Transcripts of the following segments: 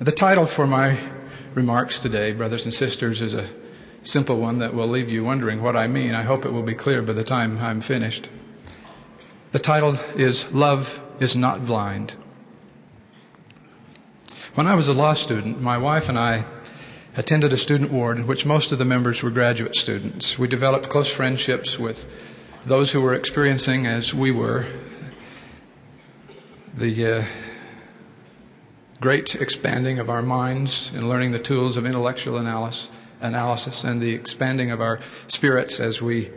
The title for my remarks today, brothers and sisters, is a simple one that will leave you wondering what I mean. I hope it will be clear by the time I'm finished. The title is Love is Not Blind. When I was a law student, my wife and I attended a student ward in which most of the members were graduate students. We developed close friendships with those who were experiencing, as we were, the great expanding of our minds in learning the tools of intellectual analysis and the expanding of our spirits as we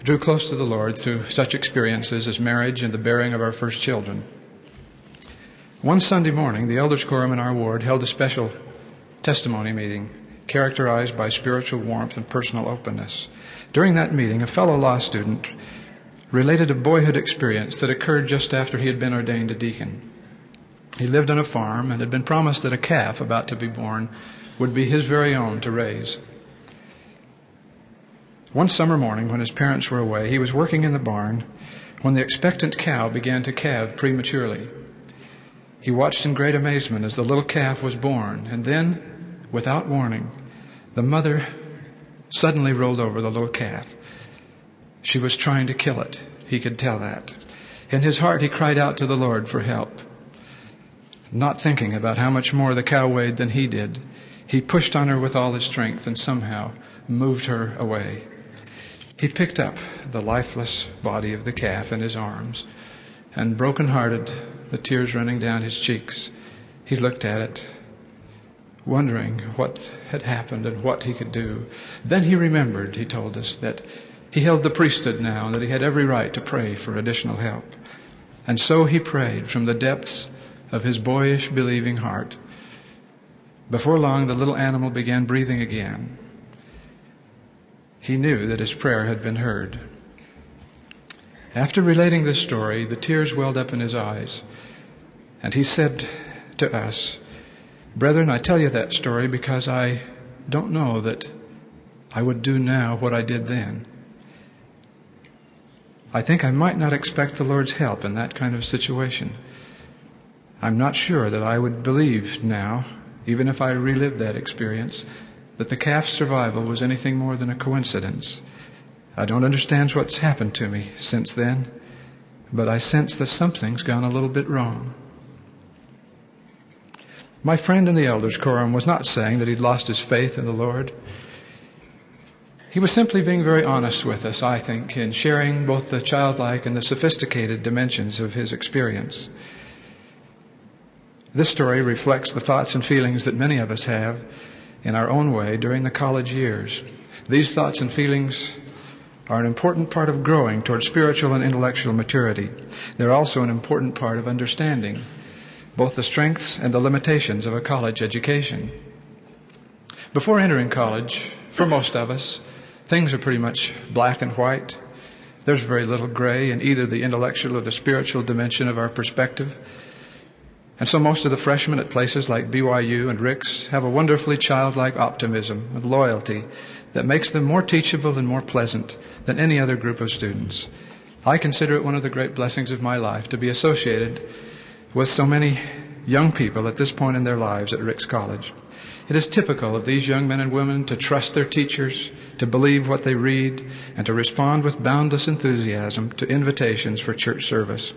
drew close to the Lord through such experiences as marriage and the bearing of our first children. One Sunday morning, the elders quorum in our ward held a special testimony meeting characterized by spiritual warmth and personal openness. During that meeting, a fellow law student related a boyhood experience that occurred just after he had been ordained a deacon. He lived on a farm and had been promised that a calf about to be born would be his very own to raise. One summer morning, when his parents were away, he was working in the barn when the expectant cow began to calve prematurely. He watched in great amazement as the little calf was born, and then, without warning, the mother suddenly rolled over the little calf. She was trying to kill it. He could tell that. In his heart, he cried out to the Lord for help. Not thinking about how much more the cow weighed than he did, he pushed on her with all his strength and somehow moved her away. He picked up the lifeless body of the calf in his arms, and broken-hearted, the tears running down his cheeks, he looked at it, wondering what had happened and what he could do. Then he remembered, he told us, that he held the priesthood now and that he had every right to pray for additional help. And so he prayed from the depths of his boyish, believing heart. Before long, the little animal began breathing again. He knew that his prayer had been heard. After relating this story, the tears welled up in his eyes, and he said to us, "Brethren, I tell you that story because I don't know that I would do now what I did then. I think I might not expect the Lord's help in that kind of situation. I'm not sure that I would believe now, even if I relived that experience, that the calf's survival was anything more than a coincidence. I don't understand what's happened to me since then, but I sense that something's gone a little bit wrong." My friend in the elders' quorum was not saying that he'd lost his faith in the Lord. He was simply being very honest with us, I think, in sharing both the childlike and the sophisticated dimensions of his experience. This story reflects the thoughts and feelings that many of us have in our own way during the college years. These thoughts and feelings are an important part of growing toward spiritual and intellectual maturity. They're also an important part of understanding both the strengths and the limitations of a college education. Before entering college, for most of us, things are pretty much black and white. There's very little gray in either the intellectual or the spiritual dimension of our perspective. And so most of the freshmen at places like BYU and Rick's have a wonderfully childlike optimism and loyalty that makes them more teachable and more pleasant than any other group of students. I consider it one of the great blessings of my life to be associated with so many young people at this point in their lives at Rick's College. It is typical of these young men and women to trust their teachers, to believe what they read, and to respond with boundless enthusiasm to invitations for church service.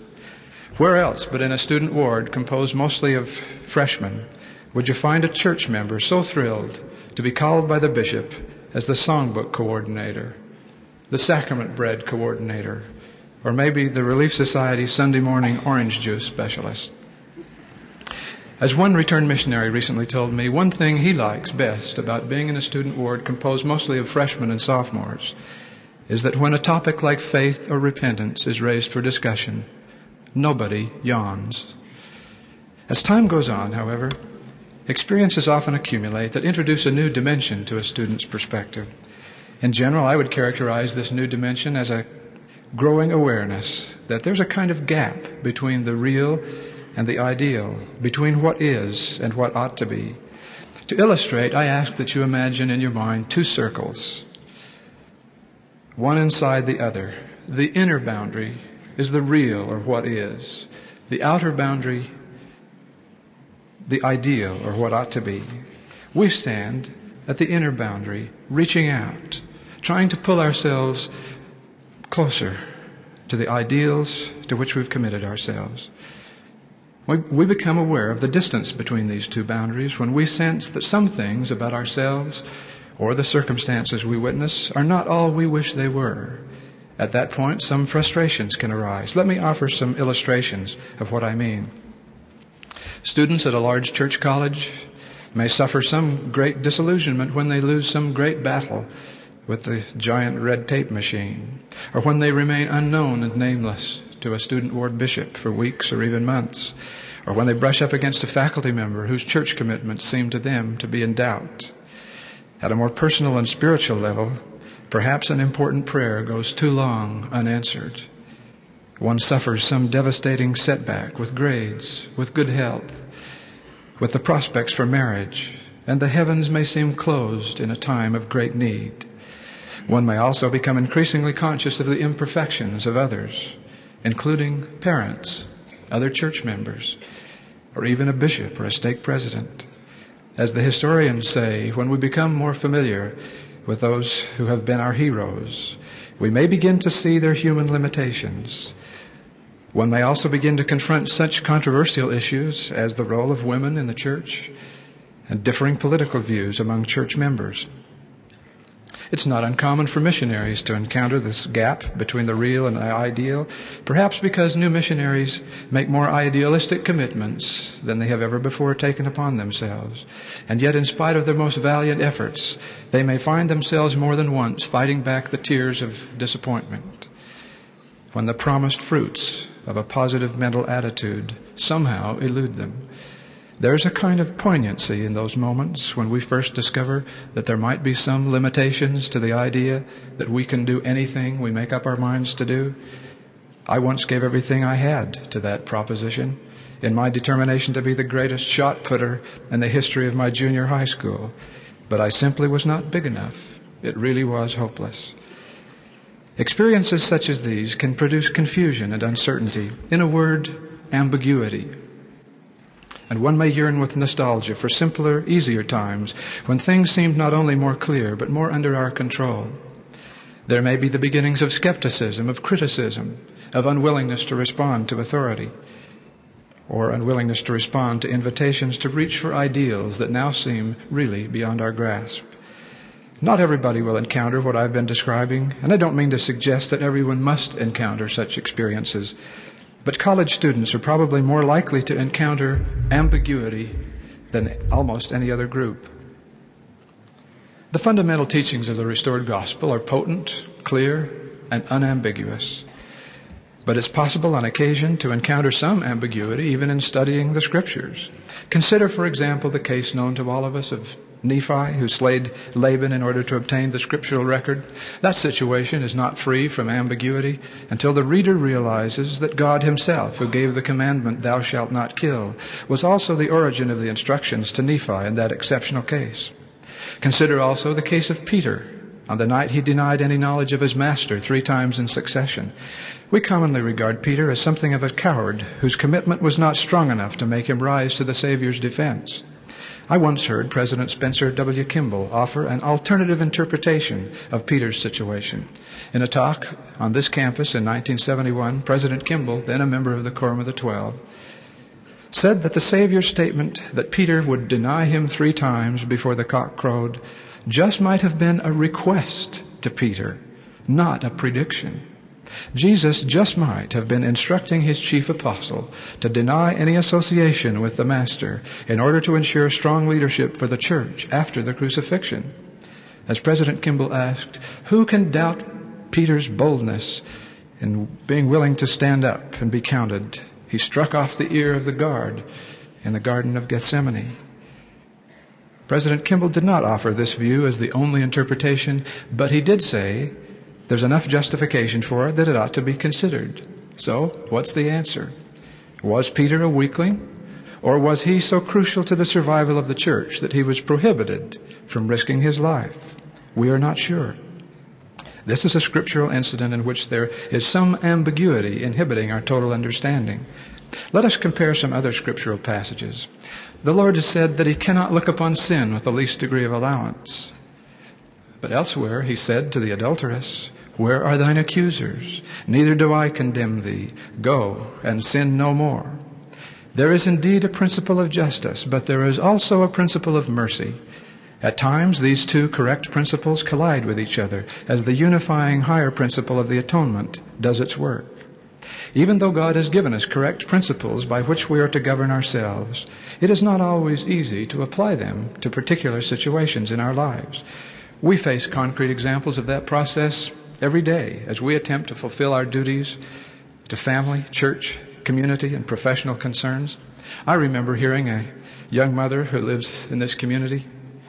Where else but in a student ward composed mostly of freshmen would you find a church member so thrilled to be called by the bishop as the songbook coordinator, the sacrament bread coordinator, or maybe the Relief Society Sunday morning orange juice specialist? As one returned missionary recently told me, one thing he likes best about being in a student ward composed mostly of freshmen and sophomores is that when a topic like faith or repentance is raised for discussion, nobody yawns. As time goes on, however, experiences often accumulate that introduce a new dimension to a student's perspective. In general, I would characterize this new dimension as a growing awareness that there's a kind of gap between the real and the ideal, between what is and what ought to be. To illustrate, I ask that you imagine in your mind two circles, one inside the other. The inner boundary is the real, or what is. The outer boundary the ideal or what ought to be. We stand at the inner boundary, reaching out, trying to pull ourselves closer to the ideals to which we've committed ourselves. We become aware of the distance between these two boundaries when we sense that some things about ourselves or the circumstances we witness are not all we wish they were. At that point, some frustrations can arise. Let me offer some illustrations of what I mean. Students at a large church college may suffer some great disillusionment when they lose some great battle with the giant red tape machine, or when they remain unknown and nameless to a student ward bishop for weeks or even months, or when they brush up against a faculty member whose church commitments seem to them to be in doubt. At a more personal and spiritual level, perhaps an important prayer goes too long unanswered. One suffers some devastating setback with grades, with good health, with the prospects for marriage, and the heavens may seem closed in a time of great need. One may also become increasingly conscious of the imperfections of others, including parents, other church members, or even a bishop or a stake president. As the historians say, when we become more familiar with those who have been our heroes, we may begin to see their human limitations. One may also begin to confront such controversial issues as the role of women in the church and differing political views among church members. It's not uncommon for missionaries to encounter this gap between the real and the ideal, perhaps because new missionaries make more idealistic commitments than they have ever before taken upon themselves. And yet, in spite of their most valiant efforts, they may find themselves more than once fighting back the tears of disappointment when the promised fruits of a positive mental attitude somehow elude them. There's a kind of poignancy in those moments when we first discover that there might be some limitations to the idea that we can do anything we make up our minds to do. I once gave everything I had to that proposition in my determination to be the greatest shot putter in the history of my junior high school, but I simply was not big enough. It really was hopeless. Experiences such as these can produce confusion and uncertainty. In a word, ambiguity. And one may yearn with nostalgia for simpler, easier times when things seemed not only more clear, but more under our control. There may be the beginnings of skepticism, of criticism, of unwillingness to respond to authority, or unwillingness to respond to invitations to reach for ideals that now seem really beyond our grasp. Not everybody will encounter what I've been describing, and I don't mean to suggest that everyone must encounter such experiences. But college students are probably more likely to encounter ambiguity than almost any other group. The fundamental teachings of the restored gospel are potent, clear, and unambiguous. But it's possible on occasion to encounter some ambiguity even in studying the Scriptures. Consider, for example, the case known to all of us of Nephi, who slayed Laban in order to obtain the scriptural record. That situation is not free from ambiguity until the reader realizes that God himself, who gave the commandment, "Thou shalt not kill," was also the origin of the instructions to Nephi in that exceptional case. Consider also the case of Peter on the night he denied any knowledge of his master 3 times in succession. We commonly regard Peter as something of a coward whose commitment was not strong enough to make him rise to the Savior's defense. I once heard President Spencer W. Kimball offer an alternative interpretation of Peter's situation. In a talk on this campus in 1971, President Kimball, then a member of the Quorum of the 12, said that the Savior's statement that Peter would deny him 3 times before the cock crowed just might have been a request to Peter, not a prediction. Jesus just might have been instructing his chief apostle to deny any association with the Master in order to ensure strong leadership for the church after the crucifixion. As President Kimball asked, who can doubt Peter's boldness in being willing to stand up and be counted? He struck off the ear of the guard in the Garden of Gethsemane. President Kimball did not offer this view as the only interpretation, but he did say there's enough justification for it that it ought to be considered. So, what's the answer? Was Peter a weakling? Or was he so crucial to the survival of the church that he was prohibited from risking his life? We are not sure. This is a scriptural incident in which there is some ambiguity inhibiting our total understanding. Let us compare some other scriptural passages. The Lord has said that he cannot look upon sin with the least degree of allowance. But elsewhere he said to the adulteress, "Where are thine accusers? Neither do I condemn thee. Go and sin no more." There is indeed a principle of justice, but there is also a principle of mercy. At times, these two correct principles collide with each other as the unifying higher principle of the atonement does its work. Even though God has given us correct principles by which we are to govern ourselves, it is not always easy to apply them to particular situations in our lives. We face concrete examples of that process every day as we attempt to fulfill our duties to family, church, community, and professional concerns. I remember hearing a young mother who lives in this community.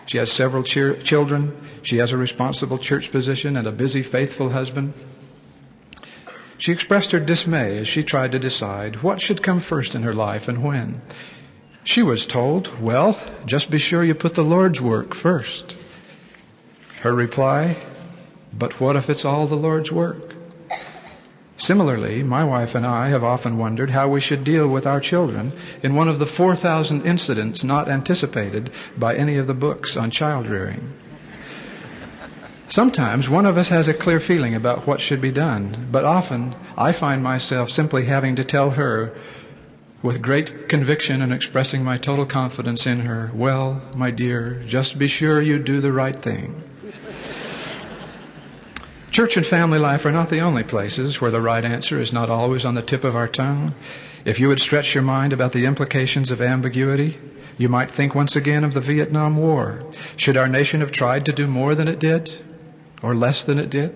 She has several children. She has a responsible church position and a busy, faithful husband. She expressed her dismay as she tried to decide what should come first in her life and when. She was told, "Well, just be sure you put the Lord's work first." Her reply, "But what if it's all the Lord's work?" Similarly, my wife and I have often wondered how we should deal with our children in one of the 4,000 incidents not anticipated by any of the books on child rearing. Sometimes one of us has a clear feeling about what should be done, but often I find myself simply having to tell her with great conviction and expressing my total confidence in her, "Well, my dear, just be sure you do the right thing." Church and family life are not the only places where the right answer is not always on the tip of our tongue. If you would stretch your mind about the implications of ambiguity, you might think once again of the Vietnam War. Should our nation have tried to do more than it did, or less than it did?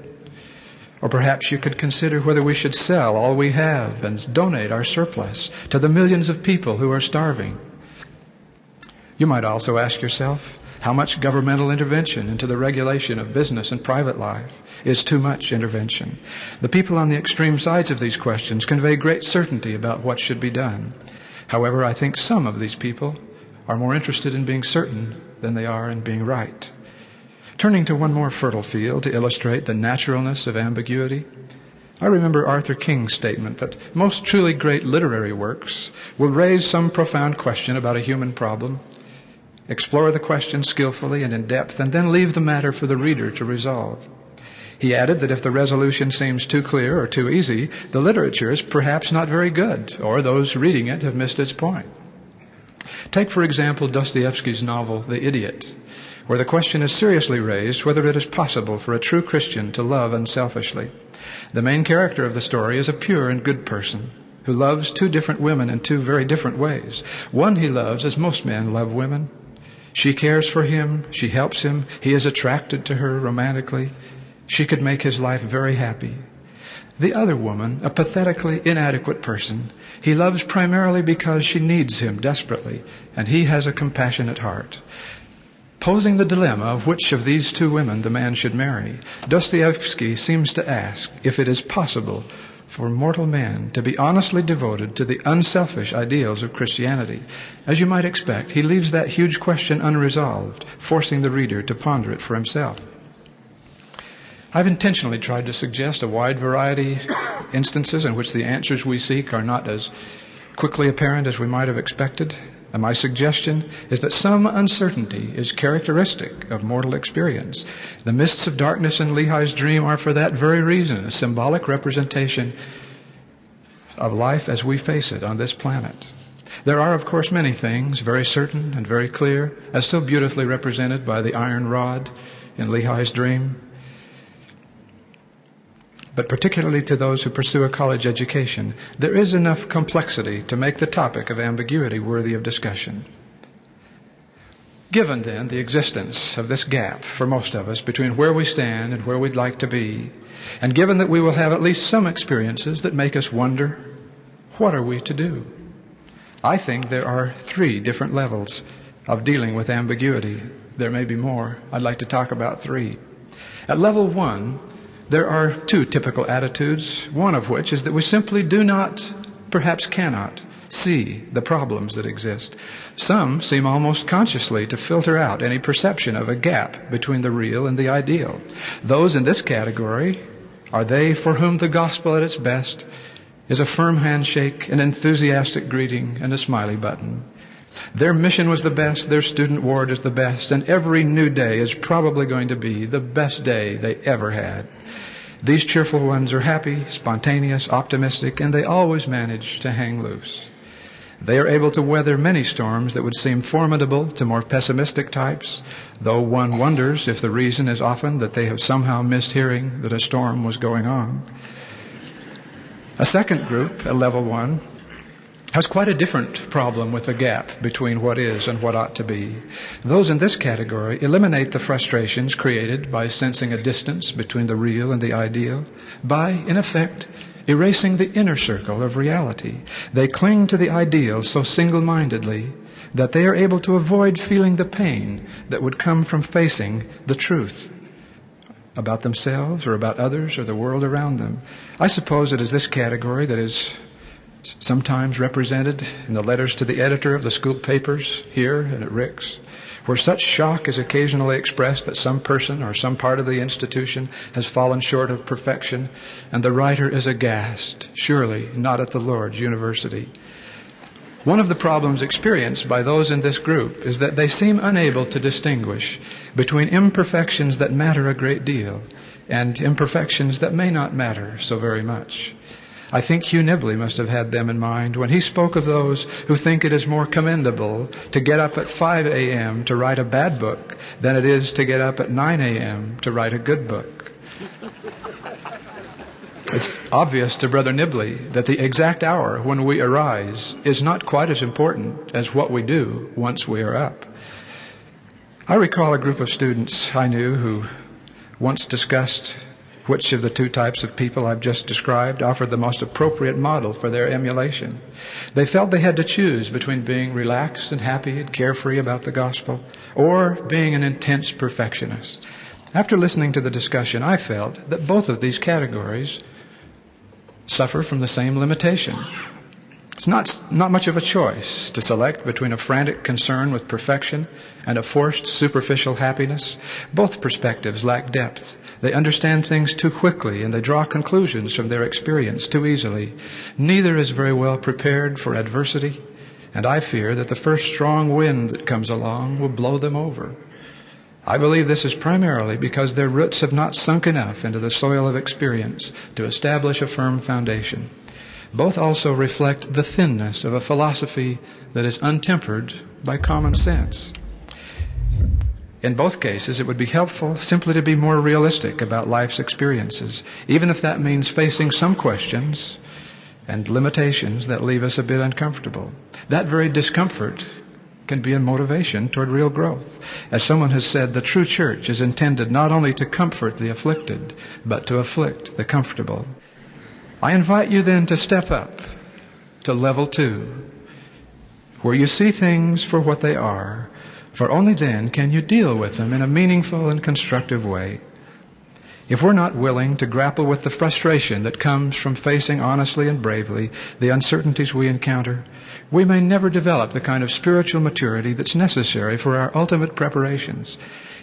Or perhaps you could consider whether we should sell all we have and donate our surplus to the millions of people who are starving. You might also ask yourself, how much governmental intervention into the regulation of business and private life is too much intervention? The people on the extreme sides of these questions convey great certainty about what should be done. However, I think some of these people are more interested in being certain than they are in being right. Turning to one more fertile field to illustrate the naturalness of ambiguity, I remember Arthur King's statement that most truly great literary works will raise some profound question about a human problem, explore the question skillfully and in depth, and then leave the matter for the reader to resolve. He added that if the resolution seems too clear or too easy, the literature is perhaps not very good, or those reading it have missed its point. Take, for example, Dostoevsky's novel, The Idiot, where the question is seriously raised whether it is possible for a true Christian to love unselfishly. The main character of the story is a pure and good person who loves two different women in two very different ways. One he loves as most men love women. She cares for him, she helps him, he is attracted to her romantically. She could make his life very happy. The other woman, a pathetically inadequate person, he loves primarily because she needs him desperately, and he has a compassionate heart. Posing the dilemma of which of these two women the man should marry, Dostoevsky seems to ask if it is possible for mortal man to be honestly devoted to the unselfish ideals of Christianity. As you might expect, he leaves that huge question unresolved, forcing the reader to ponder it for himself. I've intentionally tried to suggest a wide variety of instances in which the answers we seek are not as quickly apparent as we might have expected. And my suggestion is that some uncertainty is characteristic of mortal experience. The mists of darkness in Lehi's dream are for that very reason a symbolic representation of life as we face it on this planet. There are, of course, many things very certain and very clear, as so beautifully represented by the iron rod in Lehi's dream. But particularly to those who pursue a college education, there is enough complexity to make the topic of ambiguity worthy of discussion. Given, then, the existence of this gap for most of us between where we stand and where we'd like to be, and given that we will have at least some experiences that make us wonder, what are we to do? I think there are 3 different levels of dealing with ambiguity. There may be more. I'd like to talk about 3. At level 1, there are 2 typical attitudes, one of which is that we simply do not, perhaps cannot, see the problems that exist. Some seem almost consciously to filter out any perception of a gap between the real and the ideal. Those in this category are they for whom the gospel at its best is a firm handshake, an enthusiastic greeting, and a smiley button. Their mission was the best, their student ward is the best, and every new day is probably going to be the best day they ever had. These cheerful ones are happy, spontaneous, optimistic, and they always manage to hang loose. They are able to weather many storms that would seem formidable to more pessimistic types, though one wonders if the reason is often that they have somehow missed hearing that a storm was going on. A second group, at level 1, has quite a different problem with the gap between what is and what ought to be. Those in this category eliminate the frustrations created by sensing a distance between the real and the ideal, by, in effect, erasing the inner circle of reality. They cling to the ideal so single-mindedly that they are able to avoid feeling the pain that would come from facing the truth about themselves or about others or the world around them. I suppose it is this category that is sometimes represented in the letters to the editor of the school papers here and at Rick's, where such shock is occasionally expressed that some person or some part of the institution has fallen short of perfection, and the writer is aghast, surely not at the Lord's university. One of the problems experienced by those in this group is that they seem unable to distinguish between imperfections that matter a great deal and imperfections that may not matter so very much. I think Hugh Nibley must have had them in mind when he spoke of those who think it is more commendable to get up at 5 a.m. to write a bad book than it is to get up at 9 a.m. to write a good book. It's obvious to Brother Nibley that the exact hour when we arise is not quite as important as what we do once we are up. I recall a group of students I knew who once discussed which of the two types of people I've just described offered the most appropriate model for their emulation. They felt they had to choose between being relaxed and happy and carefree about the gospel or being an intense perfectionist. After listening to the discussion, I felt that both of these categories suffer from the same limitation. It's not much of a choice to select between a frantic concern with perfection and a forced superficial happiness. Both perspectives lack depth. They understand things too quickly and they draw conclusions from their experience too easily. Neither is very well prepared for adversity, and I fear that the first strong wind that comes along will blow them over. I believe this is primarily because their roots have not sunk enough into the soil of experience to establish a firm foundation. Both also reflect the thinness of a philosophy that is untempered by common sense. In both cases, it would be helpful simply to be more realistic about life's experiences, even if that means facing some questions and limitations that leave us a bit uncomfortable. That very discomfort can be a motivation toward real growth. As someone has said, the true church is intended not only to comfort the afflicted, but to afflict the comfortable. I invite you then to step up to level 2, where you see things for what they are, for only then can you deal with them in a meaningful and constructive way. If we're not willing to grapple with the frustration that comes from facing honestly and bravely the uncertainties we encounter, we may never develop the kind of spiritual maturity that's necessary for our ultimate preparations.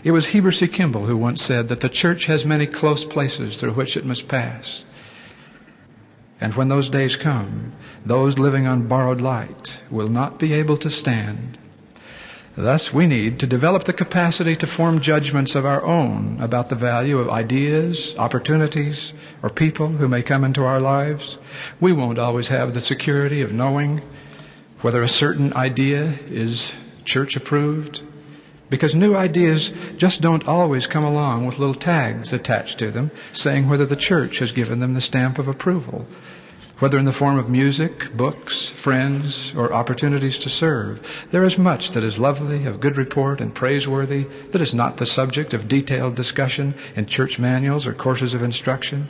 It was Heber C. Kimball who once said that the church has many close places through which it must pass. And when those days come, those living on borrowed light will not be able to stand. Thus, we need to develop the capacity to form judgments of our own about the value of ideas, opportunities, or people who may come into our lives. We won't always have the security of knowing whether a certain idea is church approved, because new ideas just don't always come along with little tags attached to them saying whether the church has given them the stamp of approval, whether in the form of music, books, friends, or opportunities to serve. There is much that is lovely, of good report, and praiseworthy that is not the subject of detailed discussion in church manuals or courses of instruction.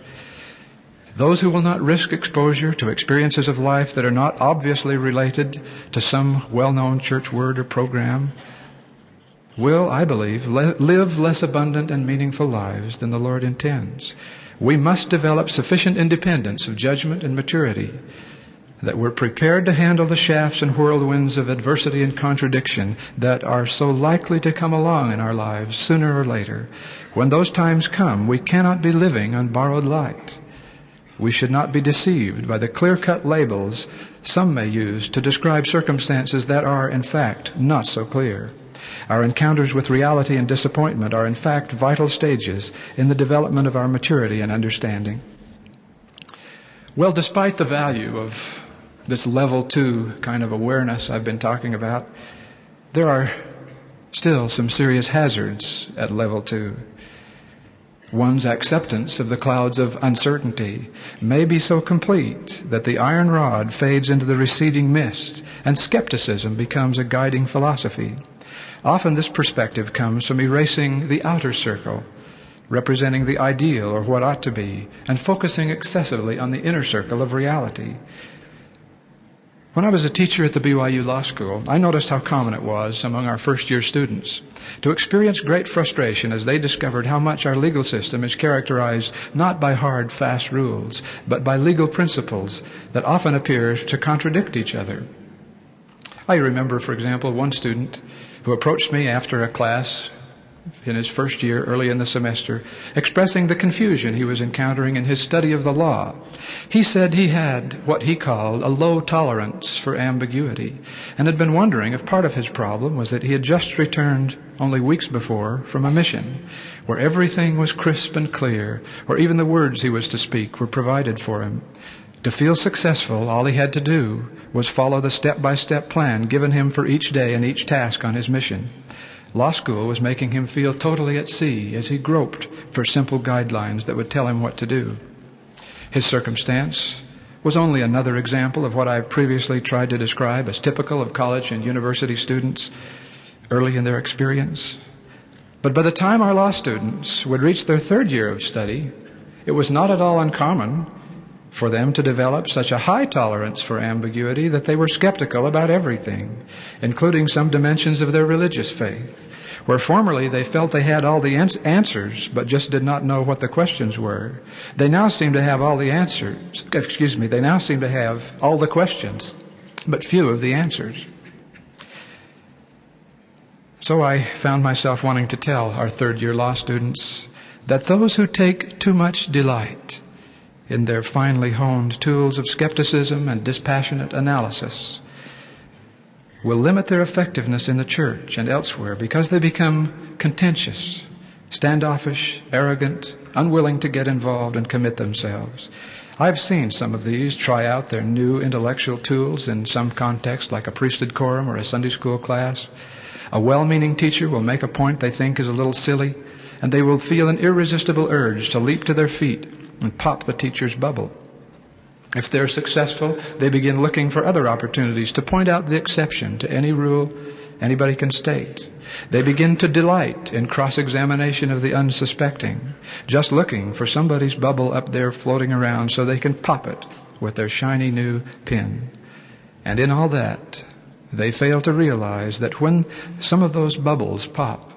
Those who will not risk exposure to experiences of life that are not obviously related to some well-known church word or program will, I believe, live less abundant and meaningful lives than the Lord intends. We must develop sufficient independence of judgment and maturity that we're prepared to handle the shafts and whirlwinds of adversity and contradiction that are so likely to come along in our lives sooner or later. When those times come, we cannot be living on borrowed light. We should not be deceived by the clear-cut labels some may use to describe circumstances that are, in fact, not so clear. Our encounters with reality and disappointment are, in fact, vital stages in the development of our maturity and understanding. Well, despite the value of this level 2 kind of awareness I've been talking about, there are still some serious hazards at level 2. One's acceptance of the clouds of uncertainty may be so complete that the iron rod fades into the receding mist and skepticism becomes a guiding philosophy. Often this perspective comes from erasing the outer circle, representing the ideal or what ought to be, and focusing excessively on the inner circle of reality. When I was a teacher at the BYU Law School, I noticed how common it was among our first-year students to experience great frustration as they discovered how much our legal system is characterized not by hard, fast rules, but by legal principles that often appear to contradict each other. I remember, for example, one student who approached me after a class in his first year, early in the semester, expressing the confusion he was encountering in his study of the law. He said he had what he called a low tolerance for ambiguity, and had been wondering if part of his problem was that he had just returned only weeks before from a mission where everything was crisp and clear, where even the words he was to speak were provided for him. To feel successful, all he had to do was follow the step-by-step plan given him for each day and each task on his mission. Law school was making him feel totally at sea as he groped for simple guidelines that would tell him what to do. His circumstance was only another example of what I've previously tried to describe as typical of college and university students early in their experience. But by the time our law students would reach their third year of study, it was not at all uncommon for them to develop such a high tolerance for ambiguity that they were skeptical about everything, including some dimensions of their religious faith. Where formerly they felt they had all the answers, but just did not know what the questions were, they now seem to have all the answers. They now seem to have all the questions, but few of the answers. So I found myself wanting to tell our third-year law students that those who take too much delight in their finely honed tools of skepticism and dispassionate analysis will limit their effectiveness in the church and elsewhere because they become contentious, standoffish, arrogant, unwilling to get involved and commit themselves. I've seen some of these try out their new intellectual tools in some context, like a priesthood quorum or a Sunday school class. A well-meaning teacher will make a point they think is a little silly, and they will feel an irresistible urge to leap to their feet and pop the teacher's bubble. If they're successful, they begin looking for other opportunities to point out the exception to any rule anybody can state. They begin to delight in cross-examination of the unsuspecting, just looking for somebody's bubble up there floating around so they can pop it with their shiny new pin. And in all that, they fail to realize that when some of those bubbles pop,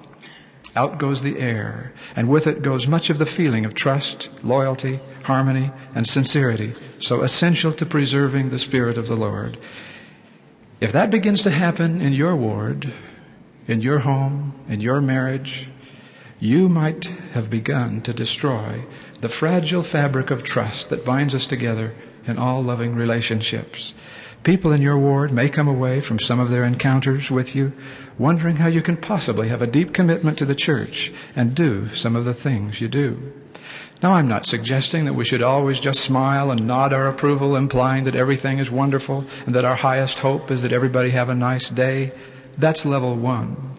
out goes the air, and with it goes much of the feeling of trust, loyalty, harmony, and sincerity, so essential to preserving the Spirit of the Lord. If that begins to happen in your ward, in your home, in your marriage, you might have begun to destroy the fragile fabric of trust that binds us together in all loving relationships. People in your ward may come away from some of their encounters with you wondering how you can possibly have a deep commitment to the church and do some of the things you do. Now, I'm not suggesting that we should always just smile and nod our approval, implying that everything is wonderful and that our highest hope is that everybody have a nice day. That's level 1.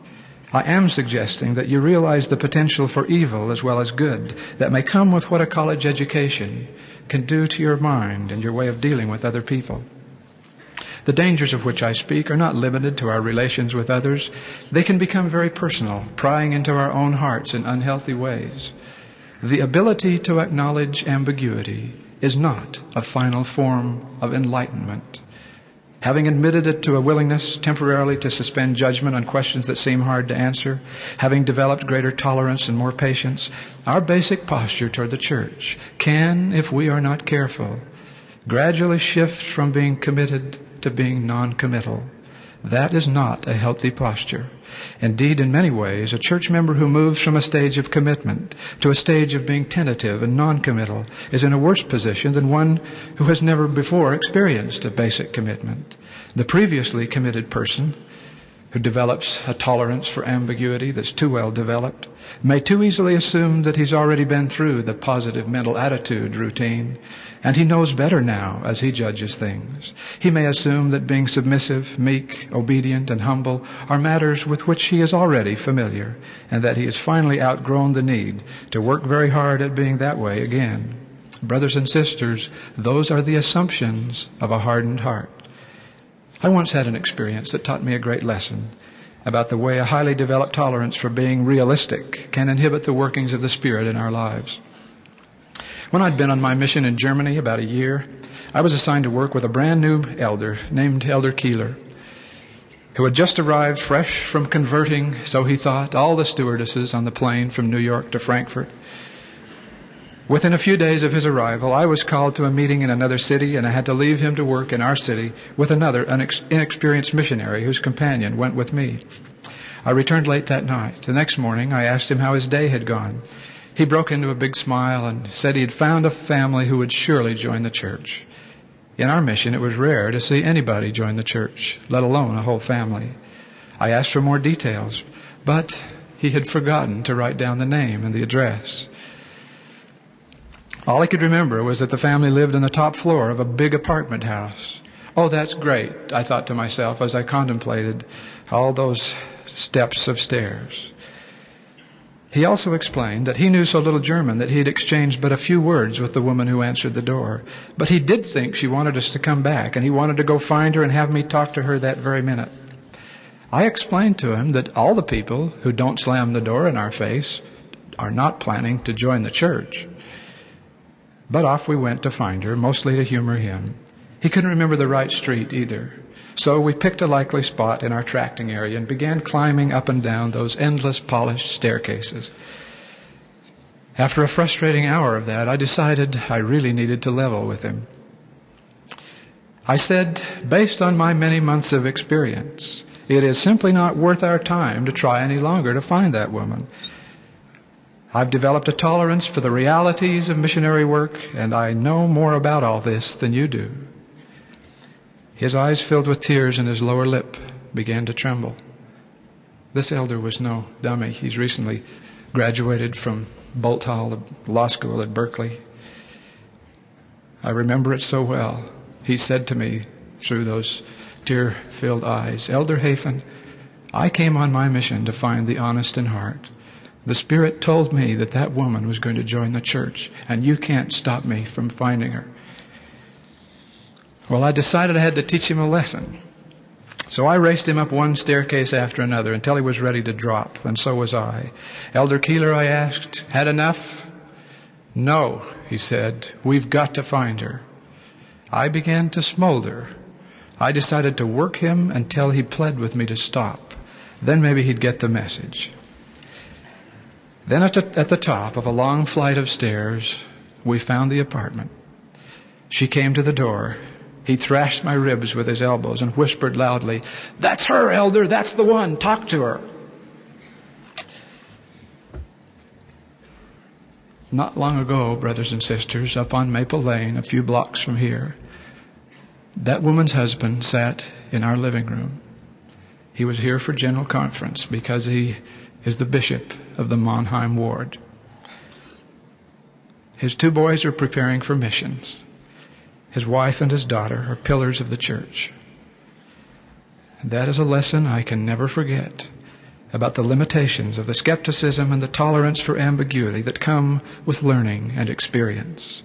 I am suggesting that you realize the potential for evil as well as good that may come with what a college education can do to your mind and your way of dealing with other people. The dangers of which I speak are not limited to our relations with others. They can become very personal, prying into our own hearts in unhealthy ways. The ability to acknowledge ambiguity is not a final form of enlightenment. Having admitted it to a willingness temporarily to suspend judgment on questions that seem hard to answer, having developed greater tolerance and more patience, our basic posture toward the church can, if we are not careful, gradually shift from being committed to being non-committal. That is not a healthy posture. Indeed, in many ways, a church member who moves from a stage of commitment to a stage of being tentative and non-committal is in a worse position than one who has never before experienced a basic commitment. The previously committed person who develops a tolerance for ambiguity that's too well developed may too easily assume that he's already been through the positive mental attitude routine, and he knows better now as he judges things. He may assume that being submissive, meek, obedient, and humble are matters with which he is already familiar, and that he has finally outgrown the need to work very hard at being that way again. Brothers and sisters, those are the assumptions of a hardened heart. I once had an experience that taught me a great lesson about the way a highly developed tolerance for being realistic can inhibit the workings of the Spirit in our lives. When I'd been on my mission in Germany about a year, I was assigned to work with a brand new elder named Elder Keeler, who had just arrived fresh from converting, so he thought, all the stewardesses on the plane from New York to Frankfurt. Within a few days of his arrival, I was called to a meeting in another city, and I had to leave him to work in our city with another inexperienced missionary whose companion went with me. I returned late that night. The next morning, I asked him how his day had gone. He broke into a big smile and said he had found a family who would surely join the church. In our mission, it was rare to see anybody join the church, let alone a whole family. I asked for more details, but he had forgotten to write down the name and the address. All I could remember was that the family lived on the top floor of a big apartment house. Oh, that's great, I thought to myself as I contemplated all those steps of stairs. He also explained that he knew so little German that he had exchanged but a few words with the woman who answered the door. But he did think she wanted us to come back, and he wanted to go find her and have me talk to her that very minute. I explained to him that all the people who don't slam the door in our face are not planning to join the church. But off we went to find her, mostly to humor him. He couldn't remember the right street either. So we picked a likely spot in our tracting area and began climbing up and down those endless polished staircases. After a frustrating hour of that, I decided I really needed to level with him. I said, based on my many months of experience, it is simply not worth our time to try any longer to find that woman. I've developed a tolerance for the realities of missionary work, and I know more about all this than you do. His eyes filled with tears and his lower lip began to tremble. This elder was no dummy. He's recently graduated from Bolt Hall, the law school at Berkeley. I remember it so well. He said to me through those tear-filled eyes, Elder Hafen, I came on my mission to find the honest in heart. The Spirit told me that that woman was going to join the church, and you can't stop me from finding her. Well, I decided I had to teach him a lesson. So I raced him up one staircase after another until he was ready to drop, and so was I. Elder Keeler, I asked, had enough? No, he said, we've got to find her. I began to smolder. I decided to work him until he pled with me to stop. Then maybe he'd get the message. Then at the top of a long flight of stairs, we found the apartment. She came to the door. He thrashed my ribs with his elbows and whispered loudly, That's her, Elder, that's the one, talk to her. Not long ago, brothers and sisters, up on Maple Lane, a few blocks from here, that woman's husband sat in our living room. He was here for general conference because he is the bishop of the Mannheim ward. His two boys are preparing for missions. His wife and his daughter are pillars of the church. And that is a lesson I can never forget about the limitations of the skepticism and the tolerance for ambiguity that come with learning and experience.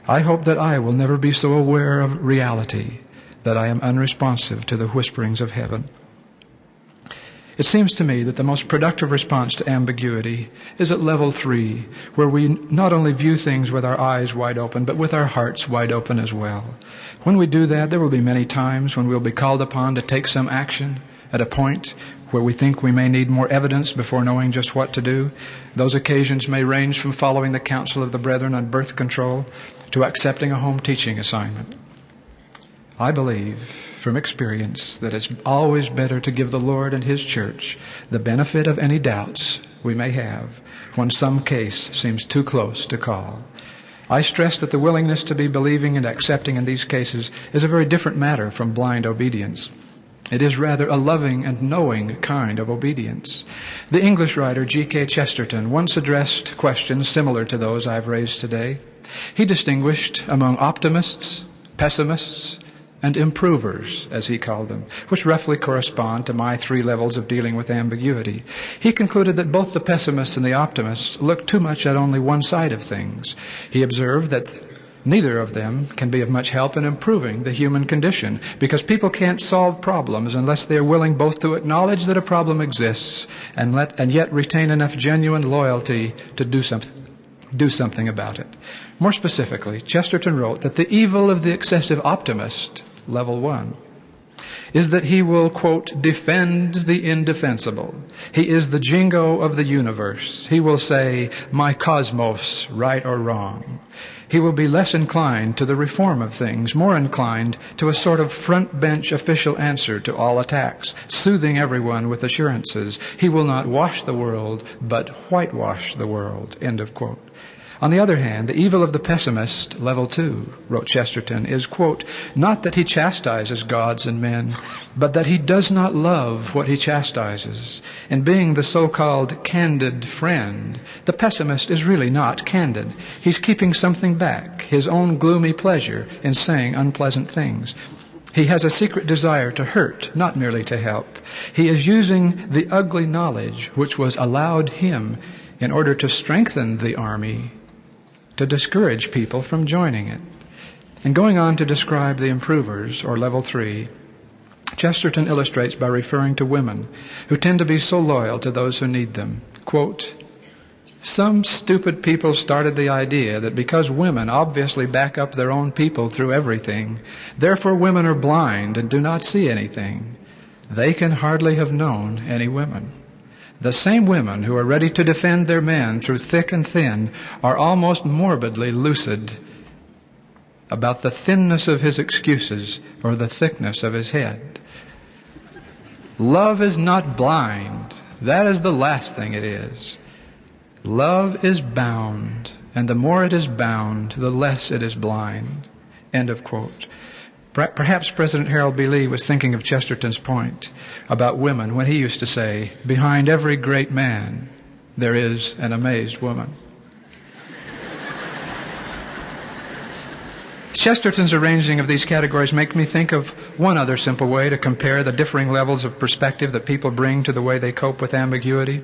I hope that I will never be so aware of reality that I am unresponsive to the whisperings of heaven. It seems to me that the most productive response to ambiguity is at level 3, where we not only view things with our eyes wide open, but with our hearts wide open as well. When we do that, there will be many times when we'll be called upon to take some action at a point where we think we may need more evidence before knowing just what to do. Those occasions may range from following the counsel of the brethren on birth control to accepting a home teaching assignment. I believe from experience that it's always better to give the Lord and His church the benefit of any doubts we may have when some case seems too close to call. I stress that the willingness to be believing and accepting in these cases is a very different matter from blind obedience. It is rather a loving and knowing kind of obedience. The English writer G.K. Chesterton once addressed questions similar to those I've raised today. He distinguished among optimists, pessimists, and improvers, as he called them, which roughly correspond to my 3 levels of dealing with ambiguity. He concluded that both the pessimists and the optimists look too much at only one side of things. He observed that neither of them can be of much help in improving the human condition, because people can't solve problems unless they are willing both to acknowledge that a problem exists and yet retain enough genuine loyalty to do something about it. More specifically, Chesterton wrote that the evil of the excessive optimist, level 1, is that he will, quote, defend the indefensible. He is the jingo of the universe. He will say, my cosmos, right or wrong. He will be less inclined to the reform of things, more inclined to a sort of front bench official answer to all attacks, soothing everyone with assurances. He will not wash the world, but whitewash the world, end of quote. On the other hand, the evil of the pessimist, level 2, wrote Chesterton, is, quote, not that he chastises gods and men, but that he does not love what he chastises. In being the so-called candid friend, the pessimist is really not candid. He's keeping something back, his own gloomy pleasure in saying unpleasant things. He has a secret desire to hurt, not merely to help. He is using the ugly knowledge which was allowed him in order to strengthen the army, to discourage people from joining it. And going on to describe the improvers, or level 3, Chesterton illustrates by referring to women who tend to be so loyal to those who need them. Quote, some stupid people started the idea that because women obviously back up their own people through everything, therefore women are blind and do not see anything. They can hardly have known any women. The same women who are ready to defend their men through thick and thin are almost morbidly lucid about the thinness of his excuses or the thickness of his head. Love is not blind. That is the last thing it is. Love is bound, and the more it is bound, the less it is blind. End of quote. Perhaps President Harold B. Lee was thinking of Chesterton's point about women when he used to say, behind every great man, there is an amazed woman. Chesterton's arranging of these categories make me think of one other simple way to compare the differing levels of perspective that people bring to the way they cope with ambiguity.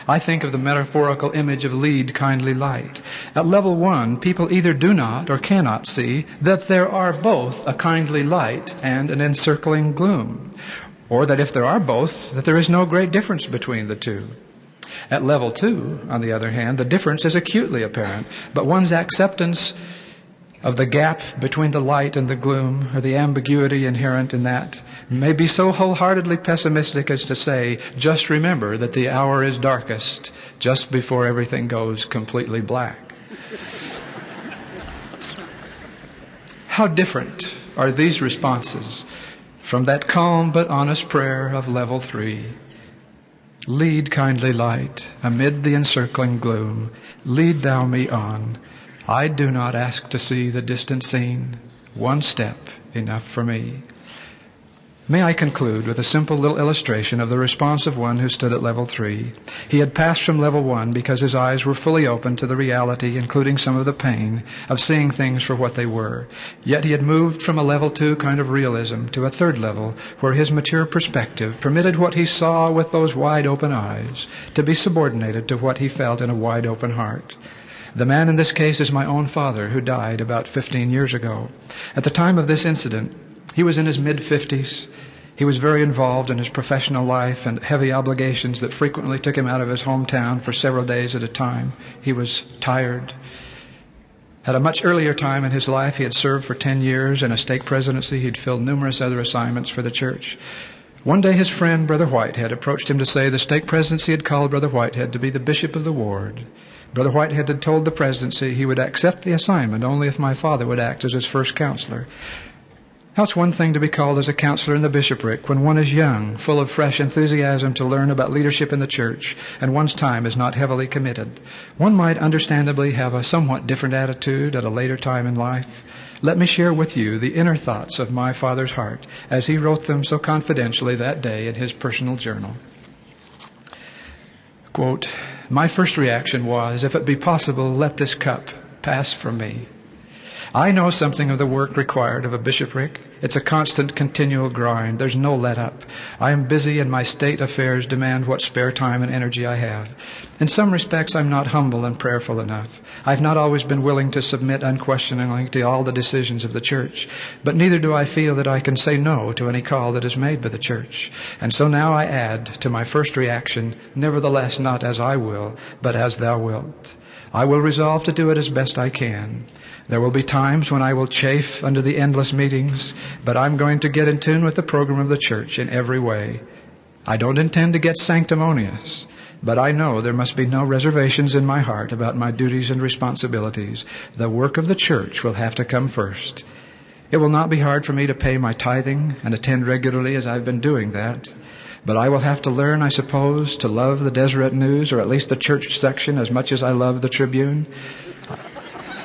I think of the metaphorical image of lead kindly light. At level 1, people either do not or cannot see that there are both a kindly light and an encircling gloom, or that if there are both, that there is no great difference between the two. At level 2, on the other hand, the difference is acutely apparent, but one's acceptance of the gap between the light and the gloom, or the ambiguity inherent in that, may be so wholeheartedly pessimistic as to say, just remember that the hour is darkest just before everything goes completely black. How different are these responses from that calm but honest prayer of level 3. Lead, kindly light, amid the encircling gloom, lead thou me on. I do not ask to see the distant scene. One step enough for me. May I conclude with a simple little illustration of the response of one who stood at level 3. He had passed from level 1 because his eyes were fully open to the reality, including some of the pain, of seeing things for what they were. Yet he had moved from a level 2 kind of realism to a third level where his mature perspective permitted what he saw with those wide open eyes to be subordinated to what he felt in a wide open heart. The man in this case is my own father, who died about 15 years ago. At the time of this incident, he was in his mid-50s. He was very involved in his professional life and heavy obligations that frequently took him out of his hometown for several days at a time. He was tired. At a much earlier time in his life, he had served for 10 years in a stake presidency. He'd filled numerous other assignments for the church. One day his friend, Brother Whitehead, approached him to say the stake presidency had called Brother Whitehead to be the bishop of the ward. Brother Whitehead had told the presidency he would accept the assignment only if my father would act as his first counselor. Now, it's one thing to be called as a counselor in the bishopric when one is young, full of fresh enthusiasm to learn about leadership in the church, and one's time is not heavily committed. One might understandably have a somewhat different attitude at a later time in life. Let me share with you the inner thoughts of my father's heart as he wrote them so confidentially that day in his personal journal. Quote, "My first reaction was, if it be possible, let this cup pass from me. I know something of the work required of a bishopric. It's a constant, continual grind. There's no let up. I am busy and my state affairs demand what spare time and energy I have. In some respects, I'm not humble and prayerful enough. I've not always been willing to submit unquestioningly to all the decisions of the church, but neither do I feel that I can say no to any call that is made by the church. And so now I add to my first reaction, nevertheless, not as I will, but as thou wilt. I will resolve to do it as best I can. There will be times when I will chafe under the endless meetings, but I'm going to get in tune with the program of the church in every way. I don't intend to get sanctimonious, but I know there must be no reservations in my heart about my duties and responsibilities. The work of the church will have to come first. It will not be hard for me to pay my tithing and attend regularly as I've been doing that, but I will have to learn, I suppose, to love the Deseret News, or at least the church section, as much as I love the Tribune.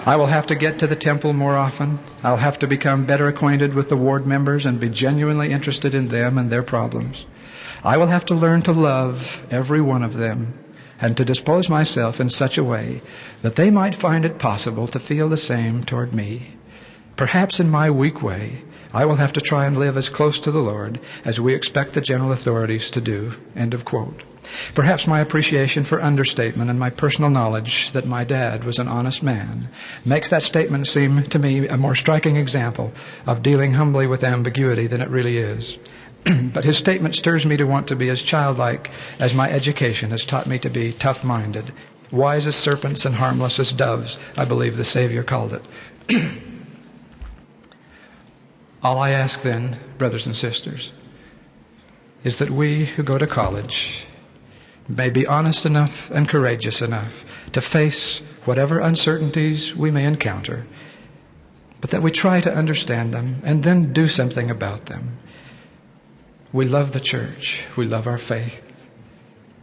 I will have to get to the temple more often. I'll have to become better acquainted with the ward members and be genuinely interested in them and their problems. I will have to learn to love every one of them and to dispose myself in such a way that they might find it possible to feel the same toward me. Perhaps in my weak way, I will have to try and live as close to the Lord as we expect the general authorities to do." End of quote. Perhaps my appreciation for understatement and my personal knowledge that my dad was an honest man makes that statement seem to me a more striking example of dealing humbly with ambiguity than it really is. But his statement stirs me to want to be as childlike as my education has taught me to be tough-minded, wise as serpents and harmless as doves, I believe the Savior called it. All I ask then, brothers and sisters, is that we who go to college may be honest enough and courageous enough to face whatever uncertainties we may encounter, but that we try to understand them and then do something about them. We love the church. We love our faith.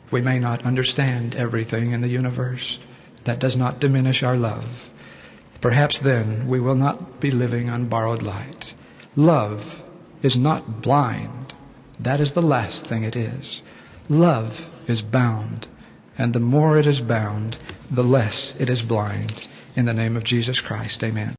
We may not understand everything in the universe. That does not diminish our love. Perhaps then we will not be living on borrowed light. Love is not blind. That is the last thing it is. Love is bound, and the more it is bound, the less it is blind. In the name of Jesus Christ, amen.